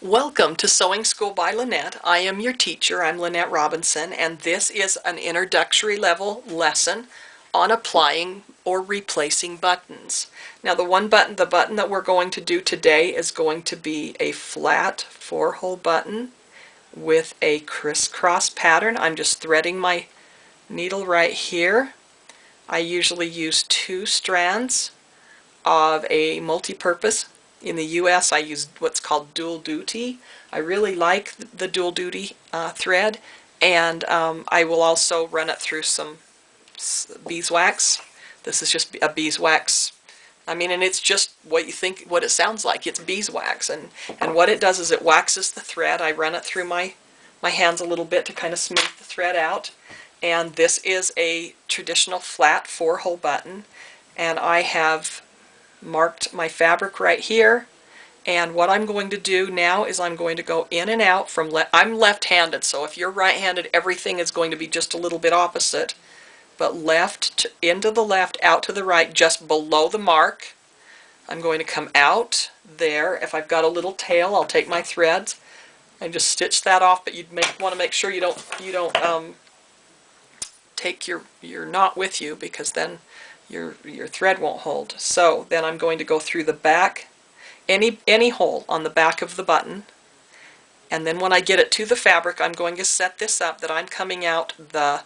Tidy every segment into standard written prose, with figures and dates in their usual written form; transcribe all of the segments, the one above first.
Welcome to Sewing School by Lynette. I am your teacher. I'm Lynette Robinson, and this is an introductory level lesson on applying or replacing buttons. Now the button that we're going to do today is going to be a flat 4-hole button with a crisscross pattern. I'm just threading my needle right here. I usually use 2 strands of a multi-purpose. In the US I use what's called dual duty. I really like the dual duty thread, and I will also run it through some beeswax. This is just a beeswax. And it's just what you think, what it sounds like. It's beeswax, and what it does is it waxes the thread. I run it through my hands a little bit to kind of smooth the thread out. And this is a traditional flat 4-hole button, and I have marked my fabric right here, and what I'm going to do now is I'm going to go in and out from I'm left-handed, so if you're right-handed everything is going to be just a little bit opposite, but into the left, out to the right, just below the mark. I'm going to come out there. If I've got a little tail, I'll take my threads and just stitch that off, but want to make sure you don't take your knot with you, because then your thread won't hold. So then I'm going to go through the back, any hole on the back of the button, and then when I get it to the fabric, I'm going to set this up that I'm coming out the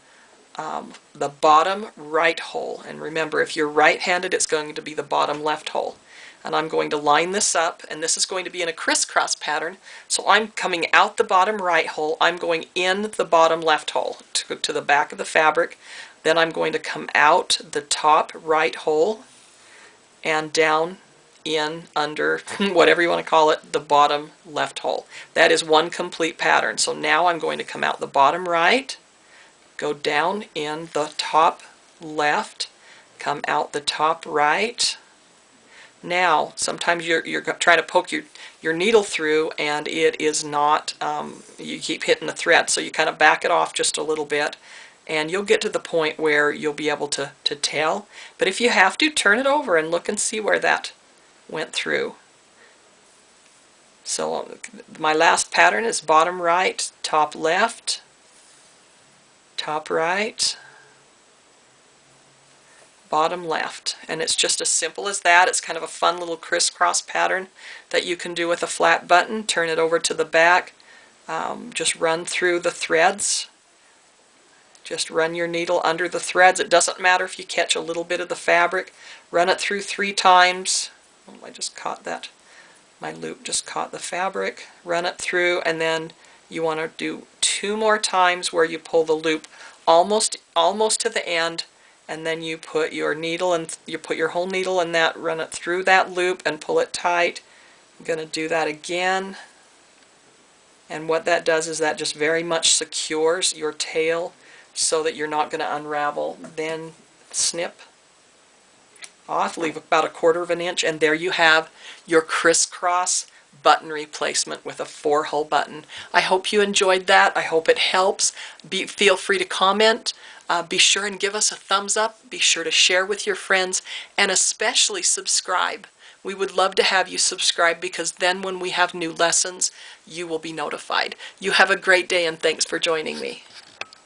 bottom right hole. And remember, if you're right-handed, it's going to be the bottom left hole. And I'm going to line this up, and this is going to be in a crisscross pattern. So I'm coming out the bottom right hole, I'm going in the bottom left hole to the back of the fabric. Then I'm going to come out the top right hole and down in under, whatever you want to call it, the bottom left hole. That is one complete pattern. So now I'm going to come out the bottom right, go down in the top left, come out the top right. Now, sometimes you're trying to poke your needle through, and it is not, you keep hitting the thread, so you kind of back it off just a little bit, and you'll get to the point where you'll be able to tell. But if you have to, turn it over and look and see where that went through. So my last pattern is bottom right, top left, top right, bottom left, and it's just as simple as that. It's kind of a fun little crisscross pattern that you can do with a flat button. Turn it over to the back, just run through the threads. Just run your needle under the threads. It doesn't matter if you catch a little bit of the fabric. Run it through 3 times. Oh, I just caught that. My loop just caught the fabric. Run it through, and then you want to do 2 more times where you pull the loop almost to the end, and then you put your needle and you put your whole needle in that, run it through that loop and pull it tight. I'm going to do that again. And what that does is that just very much secures your tail so that you're not going to unravel. Then snip off, leave about 1/4 of an inch, and there you have your crisscross button replacement with a 4-hole button. I hope you enjoyed that. I hope it helps. Feel free to comment. Be sure and give us a thumbs up. Be sure to share with your friends, and especially subscribe. We would love to have you subscribe, because then when we have new lessons, you will be notified. You have a great day, and thanks for joining me.